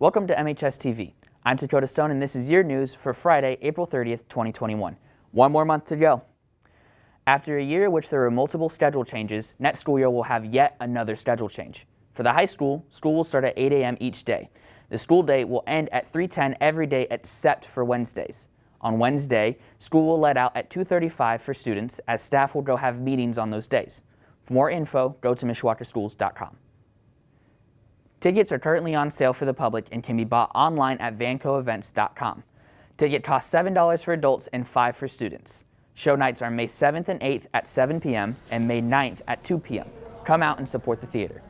Welcome to MHStv. I'm Dakota Stone and this is your news for Friday, April 30th, 2021. One more month to go. After a year in which there were multiple schedule changes, next school year will have yet another schedule change. For the high school, school will start at 8 a.m. each day. The school day will end at 3:10 every day except for Wednesdays. On Wednesday, school will let out at 2:35 for students as staff will go have meetings on those days. For more info, go to mishawakaschools.com. Tickets are currently on sale for the public and can be bought online at vancoevents.com. Ticket costs $7 for adults and $5 for students. Show nights are May 7th and 8th at 7 p.m. and May 9th at 2 p.m. Come out and support the theater.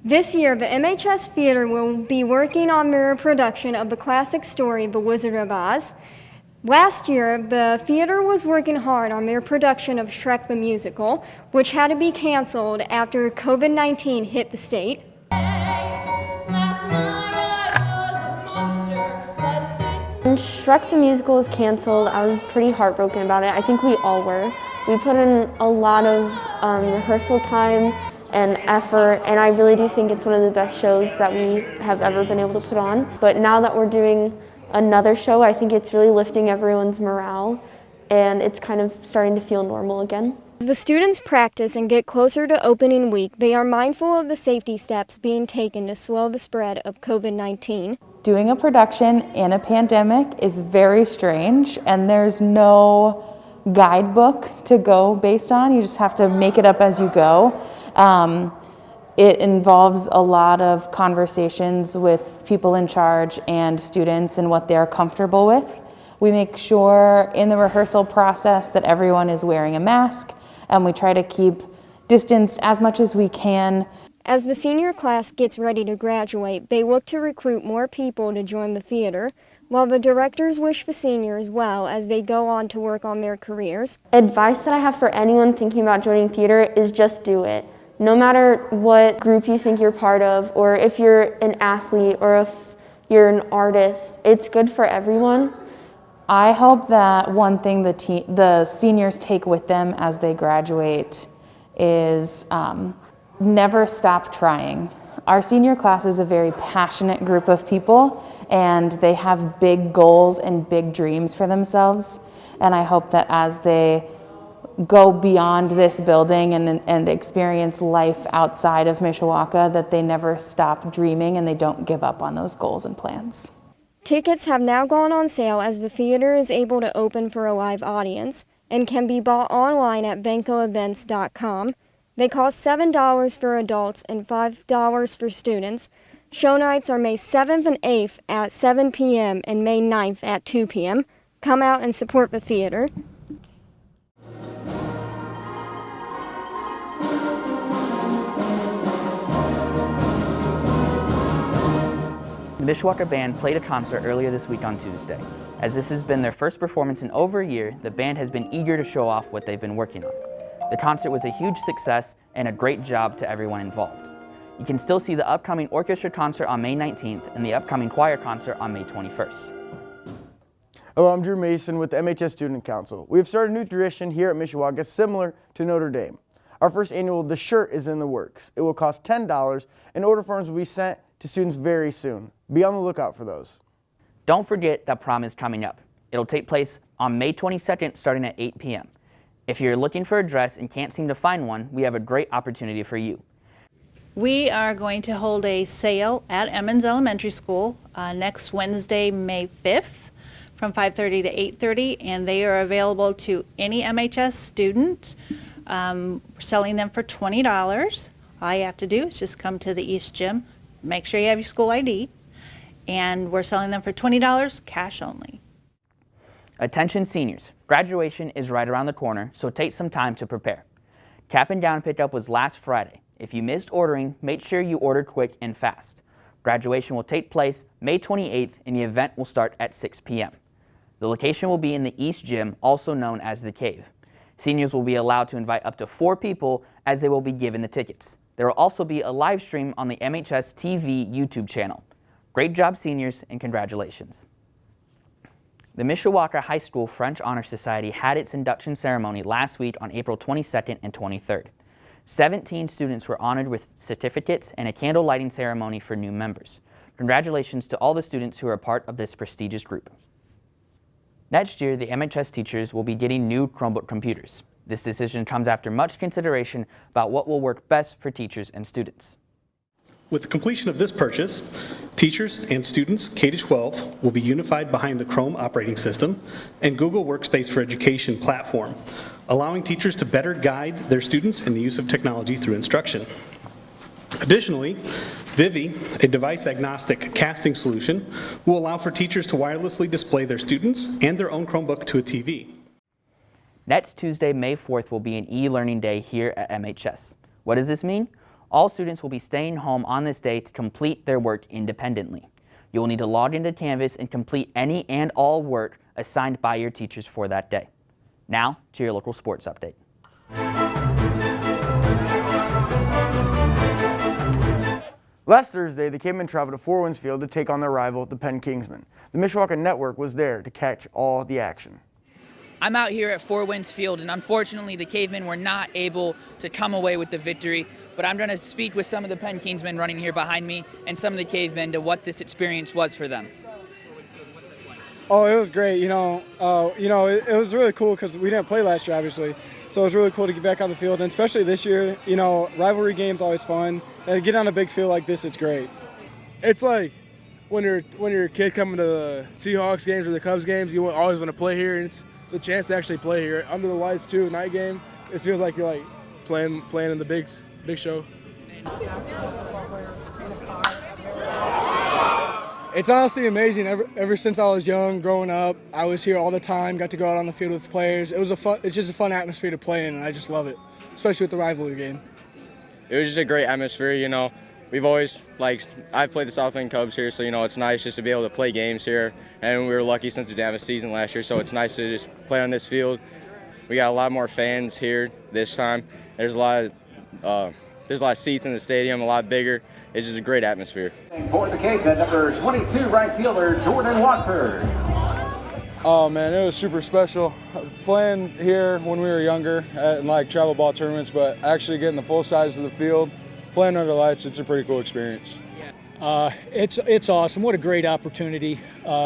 This year, the MHS Theater will be working on their production of the classic story, The Wizard of Oz. Last year, the theater was working hard on their production of Shrek the Musical, which had to be canceled after COVID-19 hit the state. When Shrek the Musical was canceled, I was pretty heartbroken about it. I think we all were. We put in a lot of rehearsal time and effort, and I really do think it's one of the best shows that we have ever been able to put on. But now that we're doing another show, I think it's really lifting everyone's morale, and it's kind of starting to feel normal again. As the students practice and get closer to opening week, they are mindful of the safety steps being taken to slow the spread of COVID-19. Doing a production in a pandemic is very strange, and there's no guidebook to go based on. You just have to make it up as you go. It involves a lot of conversations with people in charge and students and what they're comfortable with. We make sure in the rehearsal process that everyone is wearing a mask, and we try to keep distanced as much as we can. As the senior class gets ready to graduate, they look to recruit more people to join the theater, while the directors wish the seniors well as they go on to work on their careers. Advice that I have for anyone thinking about joining theater is just do it. No matter what group you think you're part of, or if you're an athlete or if you're an artist, it's good for everyone. I hope that one thing the seniors take with them as they graduate is never stop trying. Our senior class is a very passionate group of people, and they have big goals and big dreams for themselves. And I hope that as they go beyond this building and experience life outside of Mishawaka, that they never stop dreaming and they don't give up on those goals and plans. Tickets have now gone on sale as the theater is able to open for a live audience and can be bought online at vancoevents.com. They cost $7 for adults and $5 for students. Show nights are May 7th and 8th at 7 p.m. and May 9th at 2 p.m. Come out and support the theater. The Mishawaka Band played a concert earlier this week on Tuesday. As this has been their first performance in over a year, the band has been eager to show off what they've been working on. The concert was a huge success and a great job to everyone involved. You can still see the upcoming orchestra concert on May 19th and the upcoming choir concert on May 21st. Hello, I'm Drew Mason with the MHS Student Council. We have started a new tradition here at Mishawaka similar to Notre Dame. Our first annual The Shirt is in the works. It will cost $10 and order forms will be sent to students very soon. Be on the lookout for those. Don't forget that prom is coming up. It'll take place on May 22nd starting at 8 p.m. If you're looking for a dress and can't seem to find one, we have a great opportunity for you. We are going to hold a sale at Emmons Elementary School next Wednesday, May 5th from 5:30 to 8:30, and they are available to any MHS student. We're selling them for $20. All you have to do is just come to the East Gym, make sure you have your school ID, and we're selling them for $20, cash only. Attention seniors, graduation is right around the corner, so take some time to prepare. Cap and gown pickup was last Friday. If you missed ordering, make sure you order quick and fast. Graduation will take place May 28th and the event will start at 6 p.m. The location will be in the East Gym, also known as the Cave. Seniors will be allowed to invite up to 4 people as they will be given the tickets. There will also be a live stream on the MHStv YouTube channel. Great job, seniors, and congratulations. The Mishawaka High School French Honor Society had its induction ceremony last week on April 22nd and 23rd. 17 students were honored with certificates and a candle lighting ceremony for new members. Congratulations to all the students who are a part of this prestigious group. Next year, the MHS teachers will be getting new Chromebook computers. This decision comes after much consideration about what will work best for teachers and students. With the completion of this purchase, teachers and students K-12 will be unified behind the Chrome operating system and Google Workspace for Education platform, allowing teachers to better guide their students in the use of technology through instruction. Additionally, Vivi, a device-agnostic casting solution, will allow for teachers to wirelessly display their students and their own Chromebook to a TV. Next Tuesday, May 4th, will be an e-learning day here at MHS. What does this mean? All students will be staying home on this day to complete their work independently. You will need to log into Canvas and complete any and all work assigned by your teachers for that day. Now, to your local sports update. Last Thursday, the Cavemen traveled to Four Winds Field to take on their rival, the Penn Kingsmen. The Mishawaka Network was there to catch all the action. I'm out here at Four Winds Field, and unfortunately the Cavemen were not able to come away with the victory, but I'm going to speak with some of the Penn Kingsmen running here behind me and some of the Cavemen to what this experience was for them. Oh, it was great. It was really cool because we didn't play last year, obviously. So it was really cool to get back on the field, and especially this year. Rivalry games always fun, and to get on a big field like this, it's great. It's like when you're a kid coming to the Seahawks games or the Cubs games, you always want to play here, and it's the chance to actually play here under the lights too. Night game, it feels like you're like playing in the big show. It's honestly amazing. Ever since I was young, growing up, I was here all the time. Got to go out on the field with players. It's just a fun atmosphere to play in, and I just love it, especially with the rivalry game. It was just a great atmosphere. We've always I've played the South Bend Cubs here, so it's nice just to be able to play games here. And we were lucky since we didn't have a season last year, so it's nice to just play on this field. We got a lot more fans here this time. There's a lot of seats in the stadium, a lot bigger. It's just a great atmosphere. For the Cavemen, number 22 ranked fielder Jordan Watford. Oh man, it was super special. Playing here when we were younger at travel ball tournaments, but actually getting the full size of the field, playing under lights, it's a pretty cool experience. It's awesome. What a great opportunity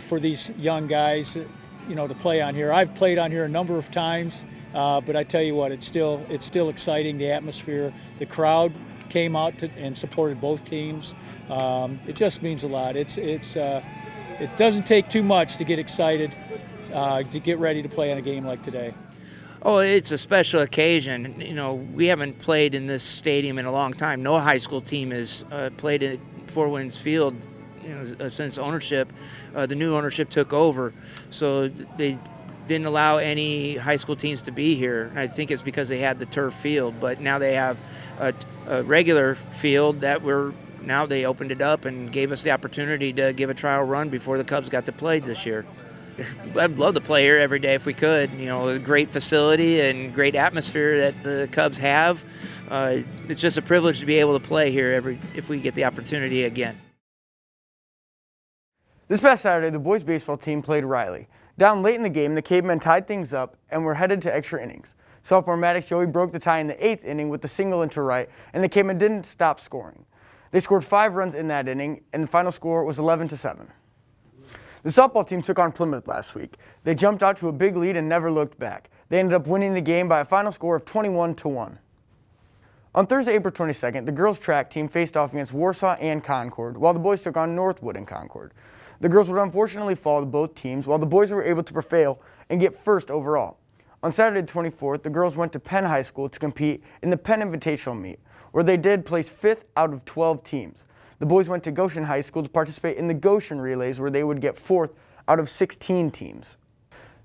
for these young guys, to play on here. I've played on here a number of times, but I tell you what, it's still exciting. The atmosphere, the crowd came out and supported both teams. It just means a lot. It doesn't take too much to get excited, to get ready to play on a game like today. Oh, it's a special occasion. We haven't played in this stadium in a long time. No high school team has played at Four Winds Field, since ownership. The new ownership took over, so they didn't allow any high school teams to be here. I think it's because they had the turf field, but now they have a regular field now they opened it up and gave us the opportunity to give a trial run before the Cubs got to play this year. I'd love to play here every day if we could. A great facility and great atmosphere that the Cubs have. It's just a privilege to be able to play here if we get the opportunity again. This past Saturday, the boys baseball team played Riley. Down late in the game, the Cavemen tied things up and were headed to extra innings. Sophomore Maddox Joey broke the tie in the 8th inning with a single into right, and the Cavemen didn't stop scoring. They scored 5 runs in that inning, and the final score was 11-7. The softball team took on Plymouth last week. They jumped out to a big lead and never looked back. They ended up winning the game by a final score of 21-1. On Thursday, April 22nd, the girls track team faced off against Warsaw and Concord, while the boys took on Northwood and Concord. The girls would unfortunately fall to both teams, while the boys were able to prevail and get first overall. On Saturday the 24th, the girls went to Penn High School to compete in the Penn Invitational Meet, where they did place 5th out of 12 teams. The boys went to Goshen High School to participate in the Goshen Relays, where they would get 4th out of 16 teams.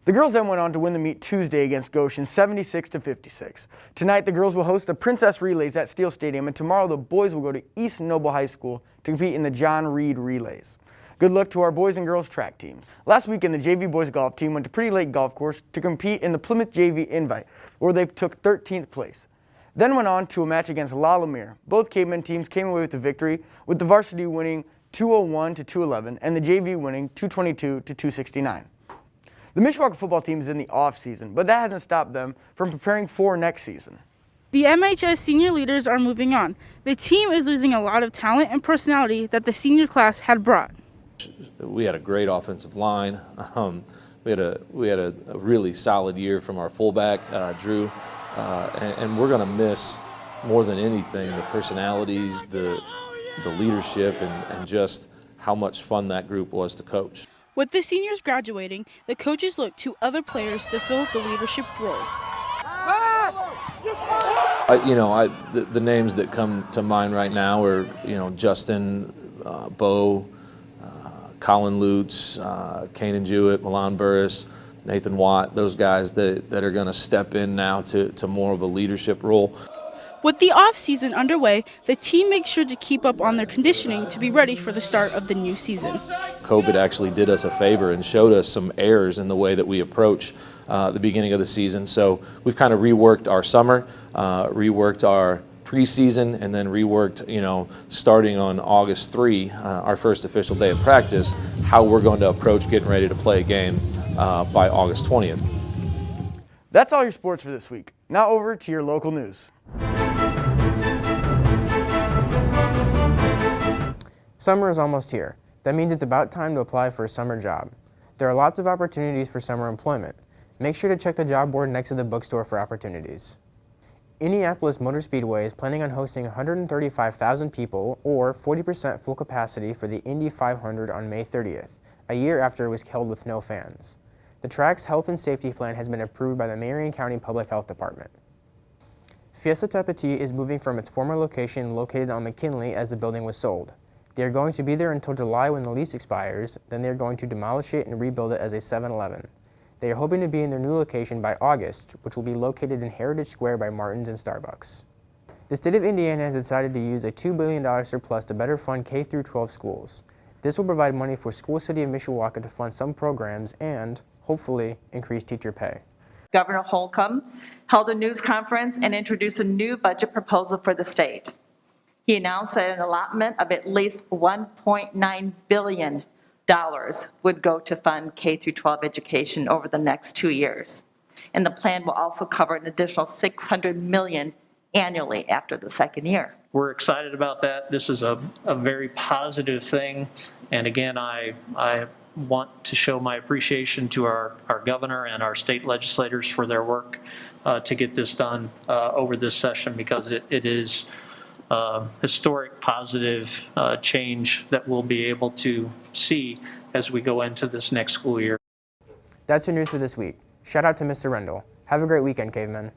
The girls then went on to win the meet Tuesday against Goshen 76-56. Tonight, the girls will host the Princess Relays at Steele Stadium, and tomorrow the boys will go to East Noble High School to compete in the John Reed Relays. Good luck to our boys and girls track teams. Last weekend, the JV boys golf team went to Pretty Lake Golf Course to compete in the Plymouth JV Invite, where they took 13th place. Then went on to a match against La Lemire. Both Cavemen teams came away with the victory, with the varsity winning 201-211 and the JV winning 222-269. The Mishawaka football team is in the off season, but that hasn't stopped them from preparing for next season. The MHS senior leaders are moving on. The team is losing a lot of talent and personality that the senior class had brought. We had a great offensive line. We had a really solid year from our fullback, Drew, and we're going to miss more than anything the personalities, the leadership, and just how much fun that group was to coach. With the seniors graduating, the coaches look to other players to fill the leadership role. The names that come to mind right now are, Justin, Bo, Colin Lutz, Kanan Jewett, Milan Burris, Nathan Watt, those guys that are going to step in now to more of a leadership role. With the off-season underway, the team makes sure to keep up on their conditioning to be ready for the start of the new season. COVID actually did us a favor and showed us some errors in the way that we approach the beginning of the season. So we've kind of reworked our summer, reworked our preseason, and then reworked, starting on August 3, our first official day of practice, how we're going to approach getting ready to play a game by August 20th. That's all your sports for this week. Now over to your local news. Summer is almost here. That means it's about time to apply for a summer job. There are lots of opportunities for summer employment. Make sure to check the job board next to the bookstore for opportunities. Indianapolis Motor Speedway is planning on hosting 135,000 people, or 40% full capacity, for the Indy 500 on May 30th, a year after it was held with no fans. The track's health and safety plan has been approved by the Marion County Public Health Department. Fiesta Tapatí is moving from its former location located on McKinley as the building was sold. They are going to be there until July when the lease expires, then they are going to demolish it and rebuild it as a 7-Eleven. They are hoping to be in their new location by August, which will be located in Heritage Square by Martin's and Starbucks. The state of Indiana has decided to use a $2 billion surplus to better fund K-12 schools. This will provide money for School City of Mishawaka to fund some programs and, hopefully, increase teacher pay. Governor Holcomb held a news conference and introduced a new budget proposal for the state. He announced that an allotment of at least $1.9 billion would go to fund K-12 education over the next 2 years. And the plan will also cover an additional $600 million annually after the second year. We're excited about that. This is a very positive thing. And again, I want to show my appreciation to our governor and our state legislators for their work to get this done over this session, because it is historic positive change that we'll be able to see as we go into this next school year. That's your news for this week. Shout out to Mr. Rendell. Have a great weekend, Cavemen.